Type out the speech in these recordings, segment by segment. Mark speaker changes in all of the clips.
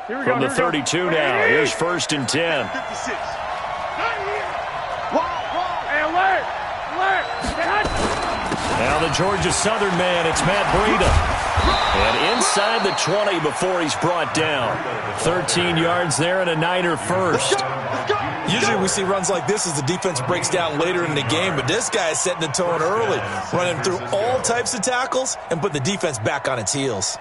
Speaker 1: From the 32 now. Here's 1st and 10. Now the Georgia Southern man, it's Matt Breida. And inside the 20 before he's brought down. 13 yards there and a Niner first.
Speaker 2: Usually we see runs like this as the defense breaks down later in the game, but this guy is setting the tone early, running through all types of tackles and put the defense back on its heels.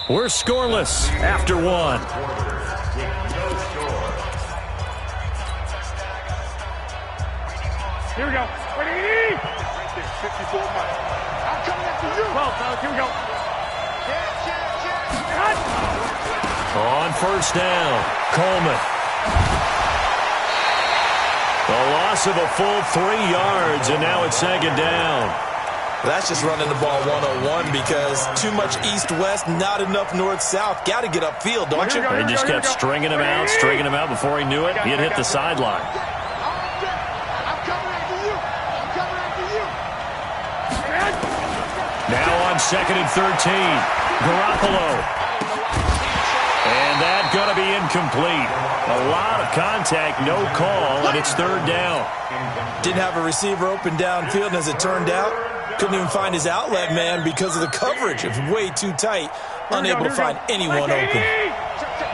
Speaker 1: We're scoreless after 1.
Speaker 3: Here we go. Ready? 54 miles. I'm coming after you. 12, fellas. Here we go.
Speaker 1: On 1st down, Coleman. The loss of a full 3 yards, and now it's 2nd down.
Speaker 2: That's just running the ball 101 because too much east-west, not enough north-south. Got to get upfield, don't you?
Speaker 1: They just kept stringing him out before he knew it. He had hit the sideline.
Speaker 3: I'm coming after you. I'm coming after you.
Speaker 1: Now on 2nd and 13, Garoppolo. And that's going to be incomplete. A lot of contact, no call, and it's 3rd down.
Speaker 2: Didn't have a receiver open downfield, and as it turned out, couldn't even find his outlet man because of the coverage. It was way too tight, unable to find anyone open.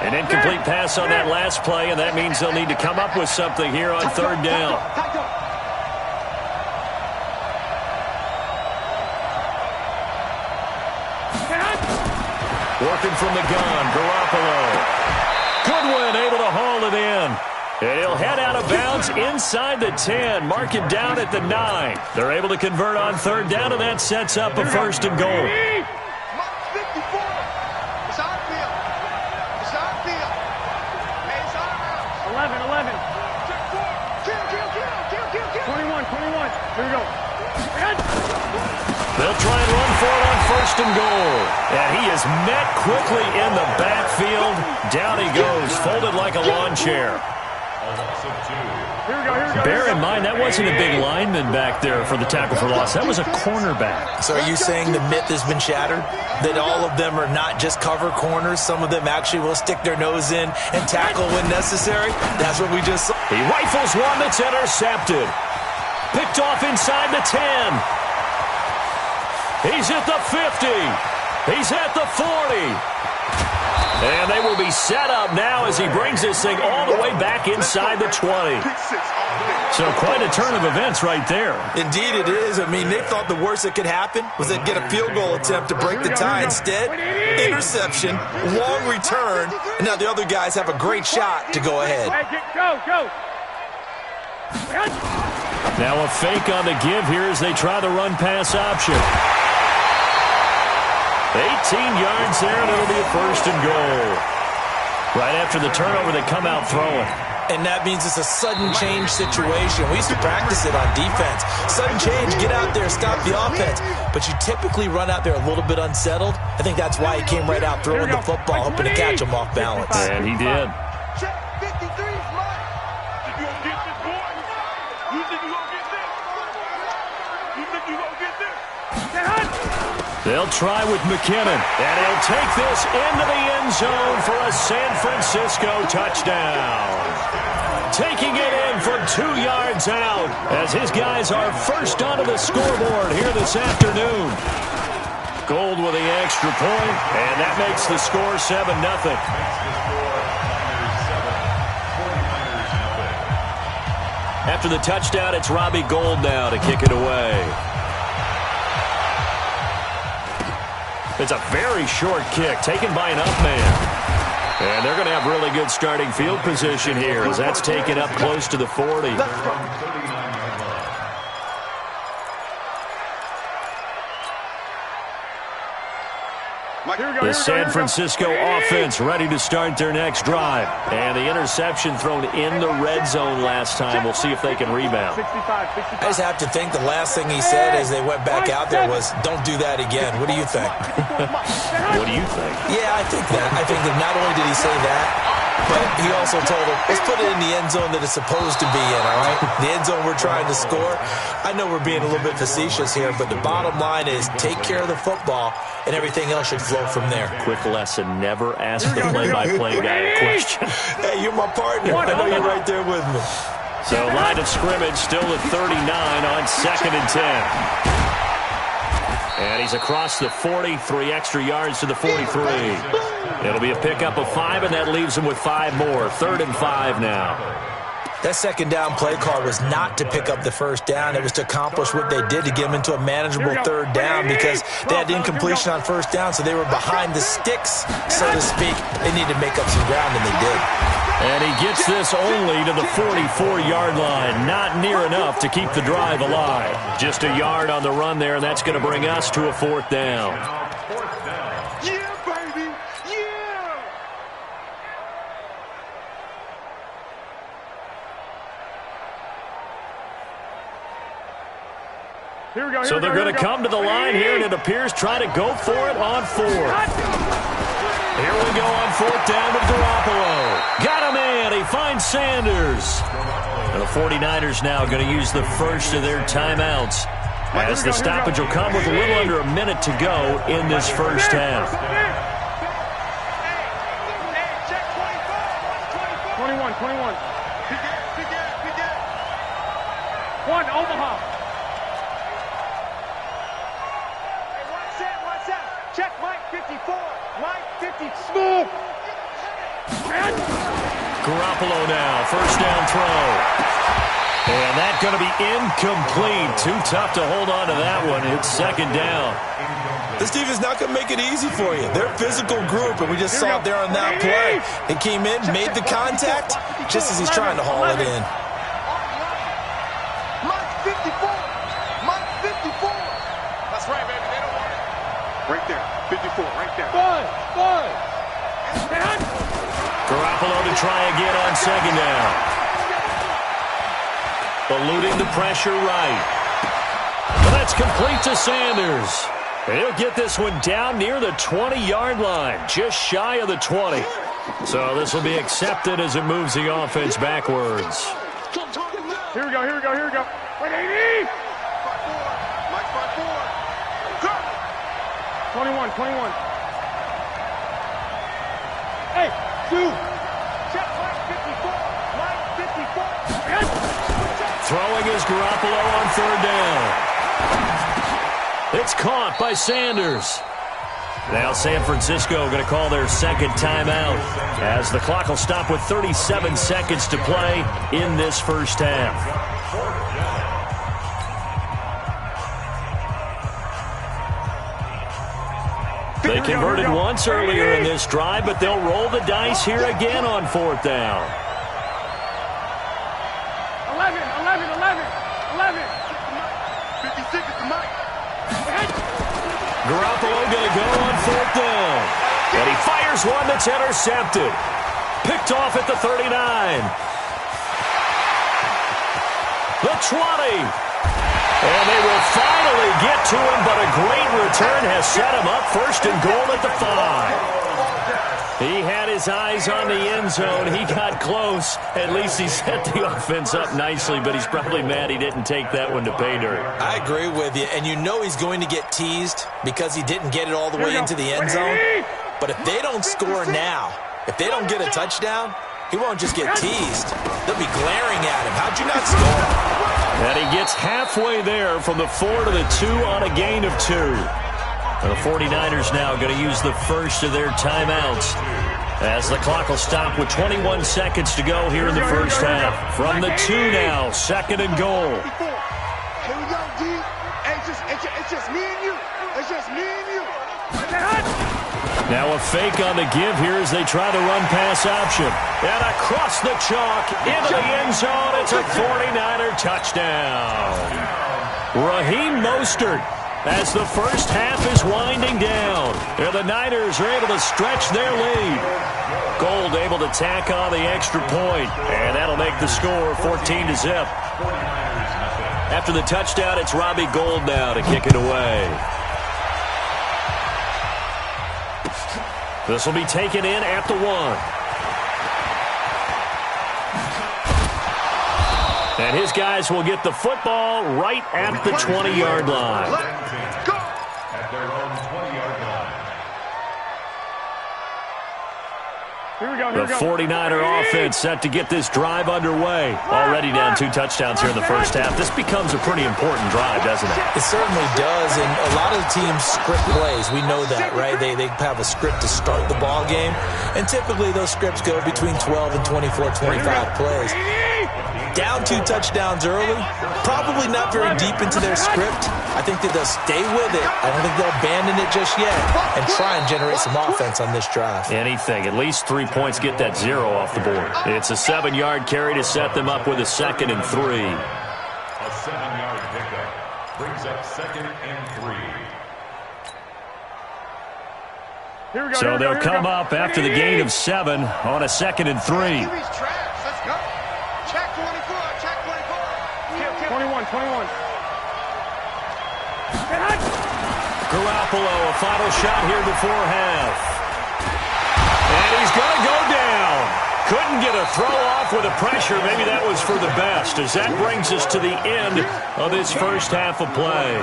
Speaker 1: An incomplete pass on that last play, and that means they'll need to come up with something here on 3rd down. Working from the gun, Garoppolo. Goodwin able to haul it in. And he'll head out of bounds inside the 10. Mark it down at the 9. They're able to convert on 3rd down, and that sets up a 1st and goal. They'll try and run for it on 1st and goal. And he is met quickly in the backfield. Down he goes, folded like a lawn chair. Bear in mind, that wasn't a big lineman back there for the tackle for loss. That was a cornerback.
Speaker 2: So are you saying the myth has been shattered? That all of them are not just cover corners? Some of them actually will stick their nose in and tackle when necessary? That's what we just saw.
Speaker 1: He rifles one that's intercepted. Picked off inside the 10. He's at the 50. He's at the 40. And they will be set up now as he brings this thing all the way back inside the 20. So quite a turn of events right there.
Speaker 2: Indeed it is. I mean, they thought the worst that could happen was they'd get a field goal attempt to break the tie. Instead, interception, long return, and now the other guys have a great shot to go ahead.
Speaker 3: Go.
Speaker 1: Now a fake on the give here as they try the run-pass option. 18 yards there, and it'll be a 1st and goal. Right after the turnover, they come out throwing.
Speaker 2: And that means it's a sudden change situation. We used to practice it on defense. Sudden change, get out there, stop the offense. But you typically run out there a little bit unsettled. I think that's why he came right out throwing the football, hoping to catch him off balance.
Speaker 1: And he did.
Speaker 3: Check 53 is mine. You gonna get this, boy? You think you gonna get this? You think you gonna get this?
Speaker 1: They'll try with McKinnon, and he'll take this into the end zone for a San Francisco touchdown. Taking it in from 2 yards out as his guys are first onto the scoreboard here this afternoon. Gold with the extra point, and that makes the score 7-0. After the touchdown, it's Robbie Gould now to kick it away. It's a very short kick taken by an up man. And they're going to have really good starting field position here as that's taken up close to the 40. The San Francisco offense ready to start their next drive. And the interception thrown in the red zone last time. We'll see if they can rebound.
Speaker 2: I just have to think the last thing he said as they went back out there was, don't do that again. What do you think?
Speaker 1: What do you think?
Speaker 2: Yeah, I think that. I think that not only did he say that, but he also told him, let's put it in the end zone that it's supposed to be in, all right? The end zone we're trying to score. I know we're being a little bit facetious here, but the bottom line is take care of the football, and everything else should flow from there.
Speaker 1: Quick lesson, never ask the play-by-play guy a question.
Speaker 2: Hey, you're my partner. I know you're right there with me.
Speaker 1: So line of scrimmage still at 39 on 2nd and 10. And he's across the 40, 3 extra yards to the 43. It'll be a pickup of 5, and that leaves him with 5 more. 3rd and 5 now.
Speaker 2: That second down play call was not to pick up the first down. It was to accomplish what they did to get them into a manageable 3rd down because they had incompletion on 1st down, so they were behind the sticks, so to speak. They needed to make up some ground, and they did.
Speaker 1: And he gets this only to the 44-yard line. Not near enough to keep the drive alive. Just a yard on the run there, and that's going to bring us to a 4th down.
Speaker 3: Yeah, baby. Yeah.
Speaker 4: Here we go.
Speaker 1: So they're going to come to the line here, and it appears try to go for it on 4th. Here we go on 4th down with Garoppolo. Got him in. He finds Sanders. And the 49ers now going to use the first of their timeouts as the stoppage will come with a little under a minute to go in this first half.
Speaker 4: 21. One, Omaha. Watch that. Check Mike 54. Mike 50. Smooth.
Speaker 1: Garoppolo now, first down throw. And that's going to be incomplete. Too tough to hold on to that one. It's 2nd down.
Speaker 2: This defense is not going to make it easy for you. They're a physical group, and we just saw it there on that play. He came in, made the contact, just as he's trying to haul it in.
Speaker 3: Mike 54. Mike 54. That's right, baby. They don't want it. Right there. 54. Right there.
Speaker 4: One.
Speaker 1: Garoppolo to try again on 2nd down. Eluding the pressure right. But that's complete to Sanders. He'll get this one down near the 20-yard line, just shy of the 20. So this will be accepted as it moves the offense backwards.
Speaker 4: Here we go. 180.
Speaker 3: Mike 54. Go.
Speaker 4: 21. Hey, 2. Check Mike 54.
Speaker 1: Throwing is Garoppolo on 3rd down. It's caught by Sanders. Now San Francisco going to call their 2nd timeout as the clock will stop with 37 seconds to play in this first half. They converted once earlier in this drive, but they'll roll the dice here again on 4th down.
Speaker 4: 11.
Speaker 3: 56 is the Mike.
Speaker 1: Garoppolo going to go on 4th down. And he fires one that's intercepted. Picked off at the 39. The 20. And they will finally get to him, but a great return has set him up 1st and goal at the 5. He had his eyes on the end zone. He got close. At least he set the offense up nicely, but he's probably mad he didn't take that one to pay dirt.
Speaker 2: I agree with you, and you know he's going to get teased because he didn't get it all the way into the end zone. But if they don't score now, if they don't get a touchdown, he won't just get teased. They'll be glaring at him. How'd you not score?
Speaker 1: And he gets halfway there from the 4 to the 2 on a gain of 2. The 49ers now going to use the first of their timeouts as the clock will stop with 21 seconds to go here in the first half. From the 2 now, 2nd and goal.
Speaker 3: Here we go, D. It's just me and you. It's just me and you.
Speaker 1: Now a fake on the give here as they try to run pass option. And across the chalk into the end zone. It's a 49er touchdown. Raheem Mostert as the first half is winding down. And the Niners are able to stretch their lead. Gold able to tack on the extra point, and that'll make the score 14-0. After the touchdown, it's Robbie Gould now to kick it away. This will be taken in at the 1. And his guys will get the football right at the 20-yard line.
Speaker 3: Let's go!
Speaker 5: At their own 20-yard line.
Speaker 1: The 49er offense set to get this drive underway. Already down 2 touchdowns here in the first half. This becomes a pretty important drive, doesn't it?
Speaker 2: It certainly does, and a lot of the teams script plays. We know that, right? They have a script to start the ball game, and typically those scripts go between 12 and 24, 25 plays. Down 2 touchdowns early, probably not very deep into their script. I think that they'll stay with it. I don't think they'll abandon it just yet and try and generate some offense on this drive.
Speaker 1: Anything. At least 3 points, get that 0 off the board. It's a 7-yard carry to set them up with a 2nd and 3.
Speaker 5: A 7-yard pickup brings up 2nd and 3.
Speaker 1: So they'll come up after the gain of 7 on a 2nd and 3.
Speaker 3: Let's go. Check 24. Check 24.
Speaker 4: 21.
Speaker 1: Garoppolo, a final shot here before half. And he's going to go down. Couldn't get a throw off with the pressure. Maybe that was for the best, as that brings us to the end of this first half of play.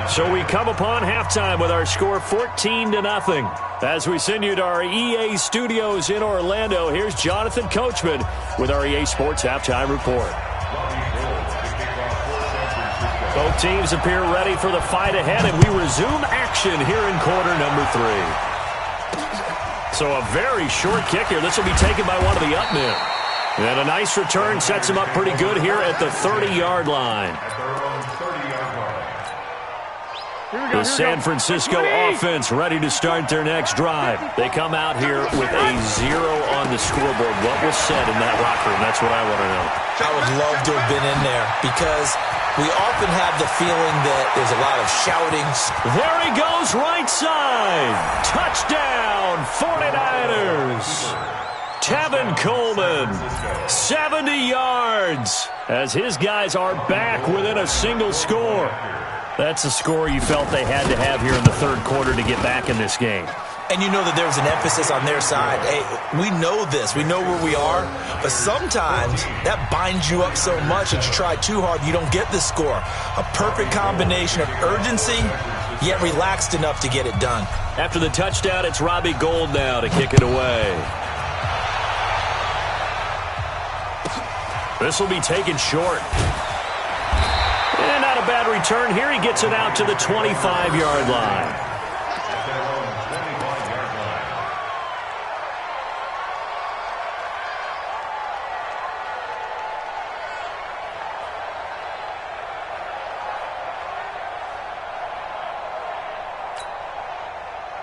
Speaker 1: So we come upon halftime with our score 14-0. As we send you to our EA studios in Orlando, here's Jonathan Coachman with our EA Sports Halftime Report. Both teams appear ready for the fight ahead, and we resume action here in quarter number 3. So a very short kick here. This will be taken by one of the up men. And a nice return sets him up pretty good here at the 30-yard line. The San Francisco offense ready to start their next drive. They come out here with a 0 on the scoreboard. What was said in that locker room? That's what I want to know.
Speaker 2: I would love to have been in there because we often have the feeling that there's a lot of shouting.
Speaker 1: There he goes, right side. Touchdown, 49ers. Tevin Coleman, 70 yards, as his guys are back within a single score. That's a score you felt they had to have here in the third quarter to get back in this game.
Speaker 2: And you know that there was an emphasis on their side. Hey, we know this. We know where we are. But sometimes that binds you up so much that you try too hard, you don't get the score. A perfect combination of urgency, yet relaxed enough to get it done.
Speaker 1: After the touchdown, it's Robbie Gould now to kick it away. This will be taken short. And not a bad return here. He gets it out to the 25-yard line.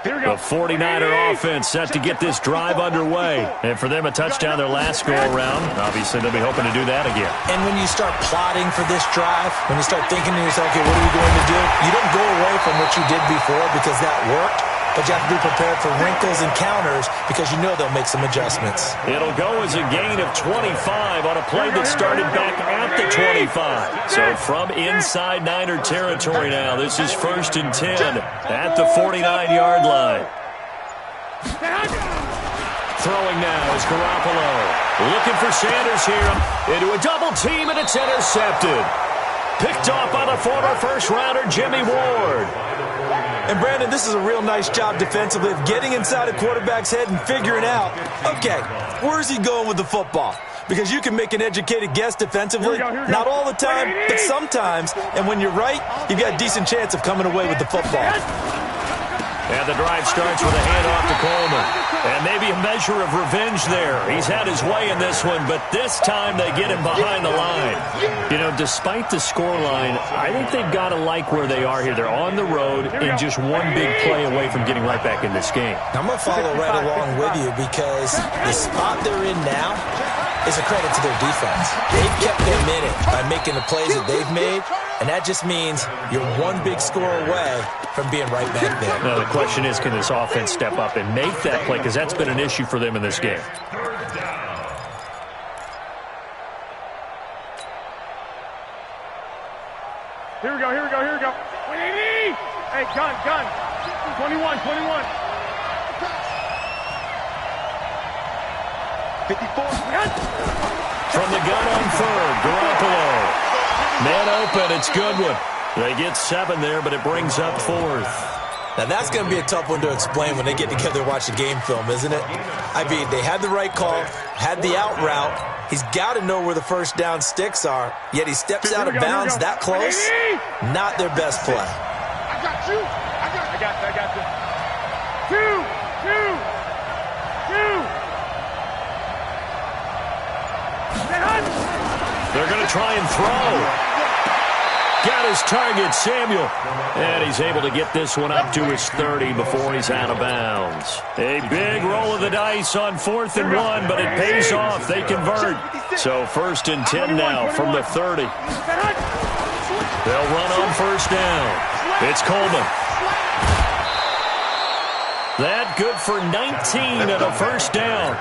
Speaker 1: The 49er offense set to get this drive underway. And for them, a touchdown their last go-around. Obviously, they'll be hoping to do that again.
Speaker 2: And when you start plotting for this drive, when you start thinking to yourself, okay, what are we going to do? You don't go away from what you did before because that worked. But you have to be prepared for wrinkles and counters because you know they'll make some adjustments.
Speaker 1: It'll go as a gain of 25 on a play that started back at the 25. So from inside Niner territory now, this is 1st and 10 at the 49-yard line. Throwing now is Garoppolo. Looking for Sanders here. Into a double team, and it's intercepted. Picked off by the former first-rounder Jimmy Ward.
Speaker 2: And, Brandon, this is a real nice job defensively of getting inside a quarterback's head and figuring out, okay, where's he going with the football? Because you can make an educated guess defensively. Not all the time, but sometimes. And when you're right, you've got a decent chance of coming away with the football.
Speaker 1: And the drive starts with a handoff to Coleman. And maybe a measure of revenge there. He's had his way in this one, but this time they get him behind the line. You know, despite the scoreline, I think they've got to like where they are here. They're on the road and just one big play away from getting right back in this game.
Speaker 2: I'm going to follow right along with you because the spot they're in now is a credit to their defense. They've kept them in it by making the plays that they've made. And that just means you're one big score away from being right back there.
Speaker 1: Now, the question is, can this offense step up and make that play? Because that's been an issue for them in this game.
Speaker 4: Here we go, here we go, here we go. Hey, gun. 21. 54.
Speaker 1: From the gun on third, Garoppolo. Man open, it's Goodwin. They get 7 there, but it brings up 4th.
Speaker 2: Now, that's going to be a tough one to explain when they get together and watch the game film, isn't it? I mean, they had the right call, had the out route. He's got to know where the first down sticks are, yet he steps out of bounds that close. Not their best play.
Speaker 4: I got you. I got you. Two.
Speaker 1: They're going to try and throw. Got his target, Samuel. And he's able to get this one up to his 30 before he's out of bounds. A big roll of the dice on 4th and 1, but it pays off. They convert. So 1st and 10 now from the 30. They'll run on first down. It's Coleman. That good for 19 and a first down.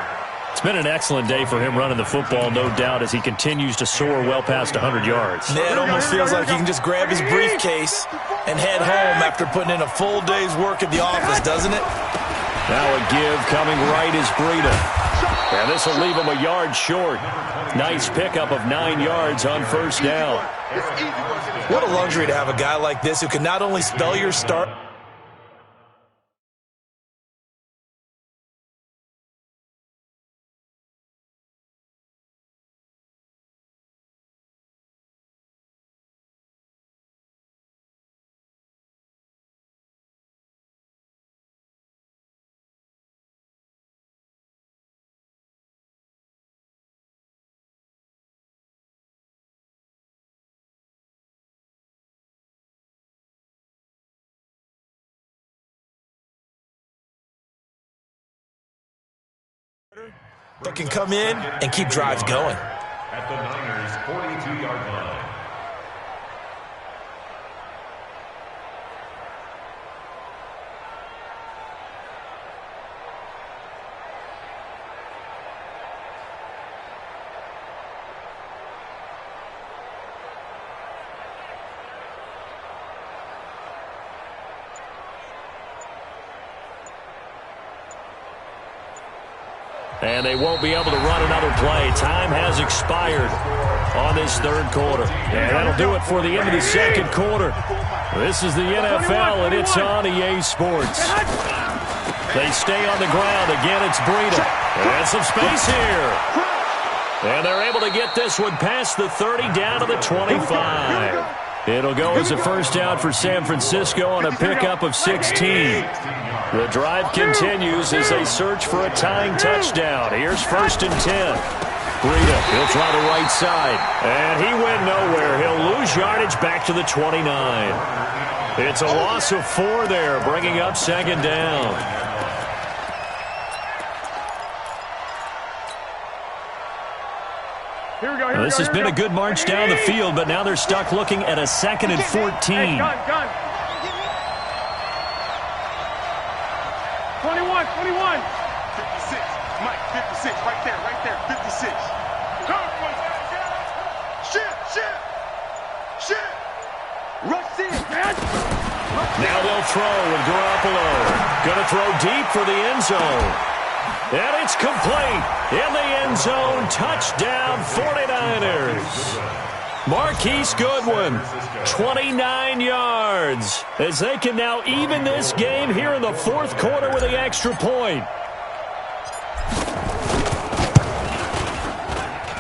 Speaker 1: It's been an excellent day for him running the football, no doubt, as he continues to soar well past 100 yards.
Speaker 2: Yeah, it almost feels like he can just grab his briefcase and head home after putting in a full day's work at the office, doesn't it?
Speaker 1: Now a give coming right is Breida. And this will leave him a yard short. Nice pickup of 9 yards on first down.
Speaker 2: What a luxury to have a guy like this who can not only spell your start. That can come in and keep drives going.
Speaker 5: At the Niners' 42-yard line.
Speaker 1: And they won't be able to run another play. Time has expired on this third quarter. And that'll do it for the end of the second quarter. This is the NFL, and it's on EA Sports. They stay on the ground. Again, it's Breida. And some space here. And they're able to get this one past the 30 down to the 25. It'll go as a first down for San Francisco on a pickup of 16. The drive continues as they search for a tying touchdown. Here's 1st and 10. Breida, he'll try the right side. And he went nowhere. He'll lose yardage back to the 29. It's a loss of 4 there, bringing up 2nd down. This has been a good march down the field, but now they're stuck looking at a 2nd and 14.
Speaker 4: 21. Mike, 56, right there, 56. Shit. Rush in, man.
Speaker 1: Now they'll throw with Garoppolo. Gonna throw deep for the end zone. And it's complete. In the end zone, touchdown 49ers. Marquise Goodwin, 29 yards. As they can now even this game here in the fourth quarter with the extra point.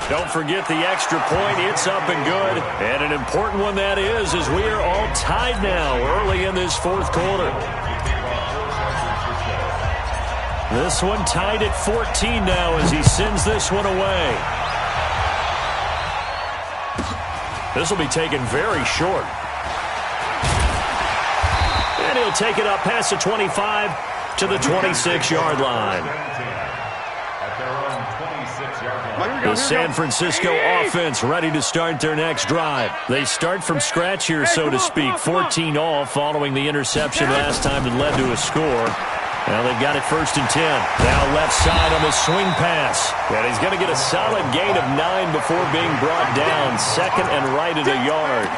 Speaker 1: Don't forget the extra point. It's up and good. And an important one that is, as we are all tied now early in this fourth quarter. This one tied at 14 now as he sends this one away. This will be taken very short. And he'll take it up past the 25 to the 26-yard line.
Speaker 5: At their own 26-yard line.
Speaker 1: The San Francisco offense ready to start their next drive. They start from scratch here, so to speak. 14 all following the interception last time that led to a score. Now they've got it 1st and 10. Now left side on the swing pass. And he's going to get a solid gain of 9 before being brought down. 2nd and right at a yard.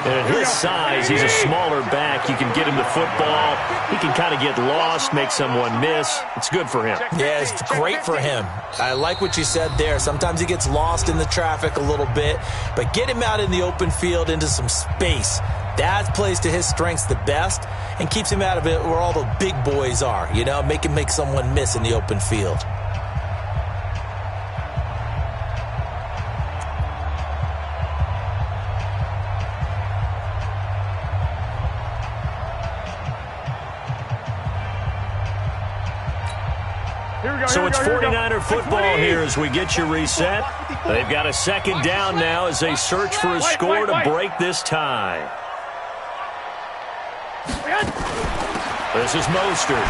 Speaker 1: And at his size, he's a smaller back. You can get him to football. He can kind of get lost, make someone miss. It's good for him.
Speaker 2: Yeah, it's great for him. I like what you said there. Sometimes he gets lost in the traffic a little bit, but get him out in the open field into some space. That plays to his strengths the best and keeps him out of it where all the big boys are, you know, make him make someone miss in the open field.
Speaker 1: So it's 49er football here as we get you reset. They've got a 2nd down now as they search for a score to break this tie. This is Mostert.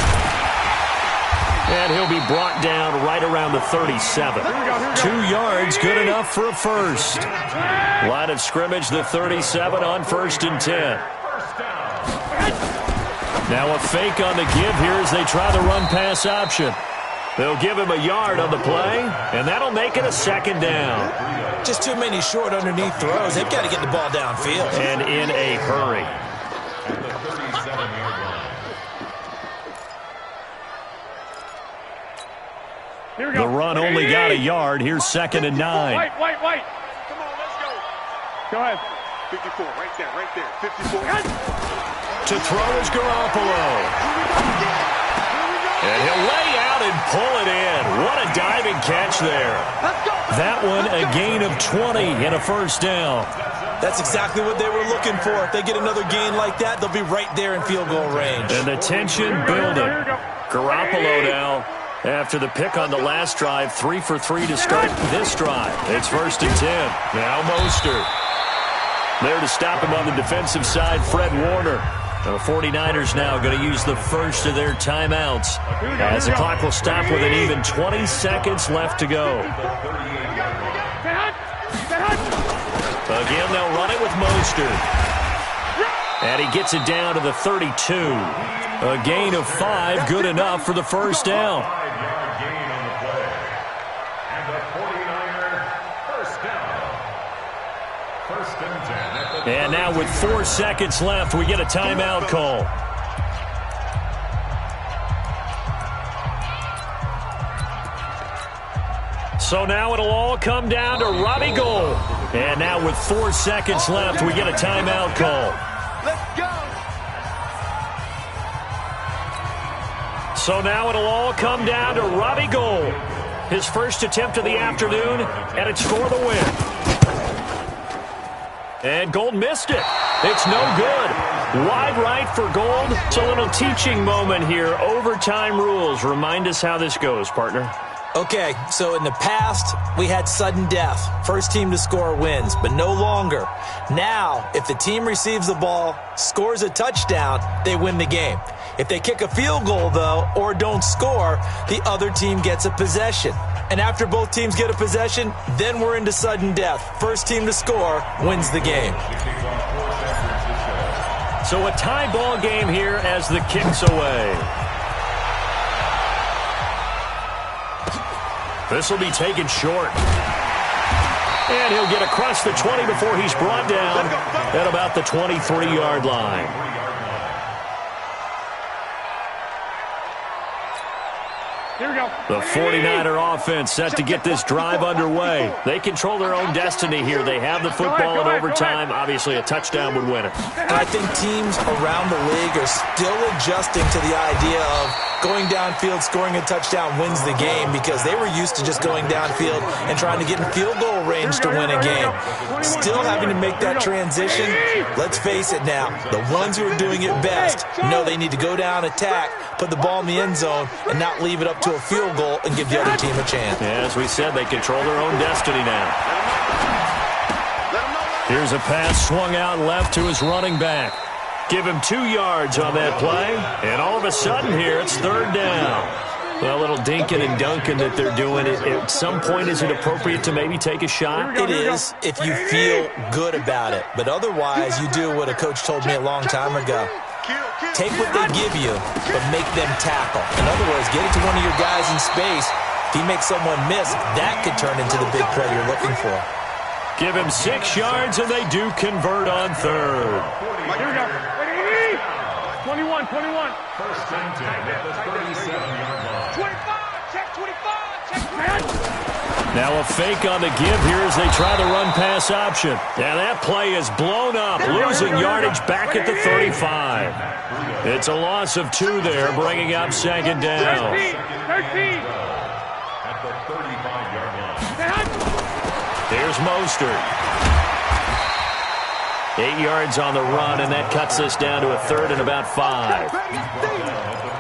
Speaker 1: And he'll be brought down right around the 37. 2 yards, good enough for a first. Line of scrimmage, the 37 on 1st and 10. Now a fake on the give here as they try the run-pass option. They'll give him a yard on the play, and that'll make it a 2nd down.
Speaker 2: Just too many short underneath throws. They've got to get the ball downfield.
Speaker 1: And in a hurry.
Speaker 5: At the 37-yard line.
Speaker 1: The run only got a yard. Here's 2nd and 9.
Speaker 4: Wait. Come on, let's go. Go ahead.
Speaker 3: 54, right there. 54.
Speaker 1: To throw is Garoppolo. And he'll lay out and pull it in. What a diving catch there. That one a gain of 20 and a 1st down.
Speaker 2: That's exactly what they were looking for. If they get another gain like that, they'll be right there in field goal range.
Speaker 1: And the tension building. Garoppolo now, after the pick on the last drive, 3 for 3 to start this drive. It's 1st and 10. Now Mostert. There to stop him on the defensive side, Fred Warner. The 49ers now going to use the first of their timeouts as the clock will stop with an even 20 seconds left to go. Again, they'll run it with Mostert. And he gets it down to the 32. A gain of 5, good enough for the 1st down.
Speaker 5: 5-yard gain on the play. And the 49er first down. 1st and 10.
Speaker 1: And now with 4 seconds left, we get a timeout call. So now it'll all come down to Robbie Gould. And now with 4 seconds left, we get a timeout call.
Speaker 3: Let's go.
Speaker 1: So now it'll all come down to Robbie Gould. His first attempt of the afternoon, and it's for the win. And Gould missed it. It's no good. Wide right for Gould. It's a little teaching moment here. Overtime rules. Remind us how this goes, partner.
Speaker 2: Okay, so in the past, we had sudden death. First team to score wins, but no longer. Now, if the team receives the ball, scores a touchdown, they win the game. If they kick a field goal, though, or don't score, the other team gets a possession. And after both teams get a possession, then we're into sudden death. First team to score wins the game.
Speaker 1: So a tie ball game here as the kick's away. This will be taken short. And he'll get across the 20 before he's brought down at about the 23-yard line.
Speaker 4: Here we go.
Speaker 1: The 49er offense set to get this drive underway. They control their own destiny here. They have the football in overtime. Obviously, a touchdown would win it.
Speaker 2: I think teams around the league are still adjusting to the idea of going downfield, scoring a touchdown wins the game because they were used to just going downfield and trying to get in field goal range to win a game. Still having to make that transition. Let's face it now, the ones who are doing it best know they need to go down, attack, put the ball in the end zone, and not leave it up to a field goal and give the other team a chance.
Speaker 1: Yeah, as we said, they control their own destiny now. Here's a pass swung out left to his running back. Give him 2 yards on that play, and all of a sudden here, it's 3rd down. Well, a little dinking and dunking that they're doing. At some point, is it appropriate to maybe take a shot?
Speaker 2: It is if you feel good about it. But otherwise, you do what a coach told me a long time ago. Take what they give you, but make them tackle. In other words, get it to one of your guys in space. If he makes someone miss, that could turn into the big play you're looking for.
Speaker 1: Give him 6 yards, and they do convert on third.
Speaker 4: Here we go. 21.
Speaker 5: First and 10 at the 37-yard line.
Speaker 3: 25, check 25, check 25.
Speaker 1: Now a fake on the give here as they try the run-pass option. And that play is blown up, losing yardage back at the 35. It's a loss of 2 there, bringing up second down.
Speaker 4: 13.
Speaker 5: At the 35-yard line.
Speaker 1: Here's Mostert. 8 yards on the run, and that cuts us down to a third and about 5.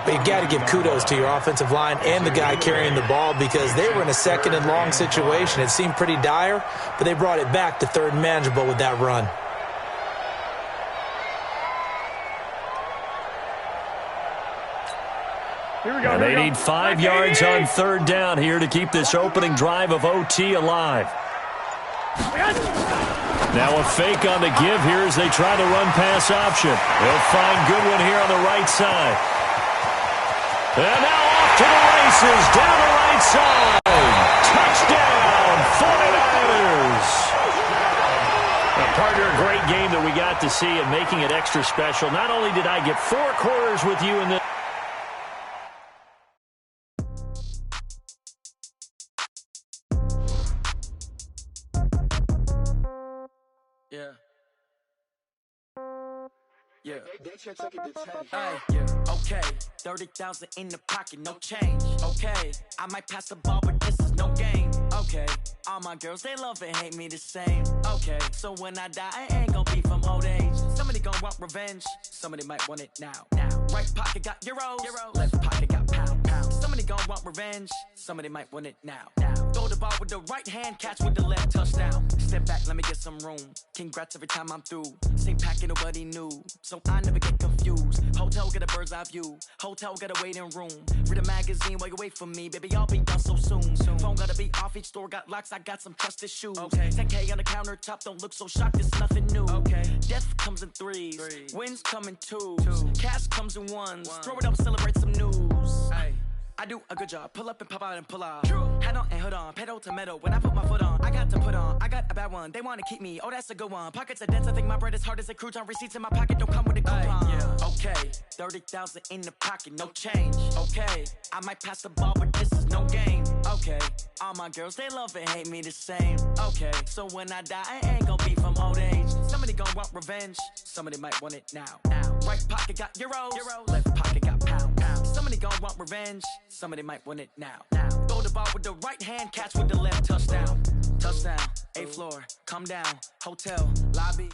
Speaker 2: But you got to give kudos to your offensive line and the guy carrying the ball because they were in a second and long situation. It seemed pretty dire, but they brought it back to third and manageable with that run.
Speaker 4: Here we go.
Speaker 1: And they need 5 yards on third down here to keep this opening drive of OT alive. Now a fake on the give here as they try the run-pass option. They'll find Goodwin here on the right side. And now off to the races, down the right side. Touchdown, 49ers. Partner, a great game that we got to see and making it extra special. Not only did I get 4 quarters with you in this.
Speaker 6: Yeah. Okay. 30,000 in the pocket, no change. Okay. I might pass the ball, but this is no game. Okay. All my girls, they love and hate me the same. Okay. So when I die, I ain't gonna be from old age. Somebody gonna want revenge. Somebody might want it now. Right pocket got euros. Left pocket got pound. Somebody gonna want revenge. Somebody might want it now. Throw the ball with the right hand, catch with the left, touchdown. Step back, let me get some room. Congrats every time I'm through. Same packet, nobody knew. So I never get confused. Hotel get a bird's eye view. Hotel get a waiting room. Read a magazine while you wait for me. Baby, I'll be done so soon. Phone gotta be off, each store got locks. I got some trusted shoes. 10K on the countertop, don't look so shocked, it's nothing new. Death comes in threes. Wins come in twos. Cash comes in ones. Throw it up, celebrate some news. I do a good job. Pull up and pop out and pull out. Head on and hood on. Pedal to metal. When I put my foot on, I got to put on. I got a bad one. They want to keep me. Oh, that's a good one. Pockets are dense. I think my bread is hard as a crouton. Receipts in my pocket don't come with a coupon. Okay. 30,000 in the pocket. No change. Okay. I might pass the ball, but this is no game. Okay. All my girls, they love and hate me the same. Okay. So when I die, I ain't gonna be from old age. Somebody gonna want revenge. Somebody might want it now. Right pocket got euros. Left pocket got pound. Somebody gonna want revenge. Somebody might want it now. Throw the ball with the right hand, catch with the left, touchdown. Touchdown, 8th floor, come down, hotel, lobby.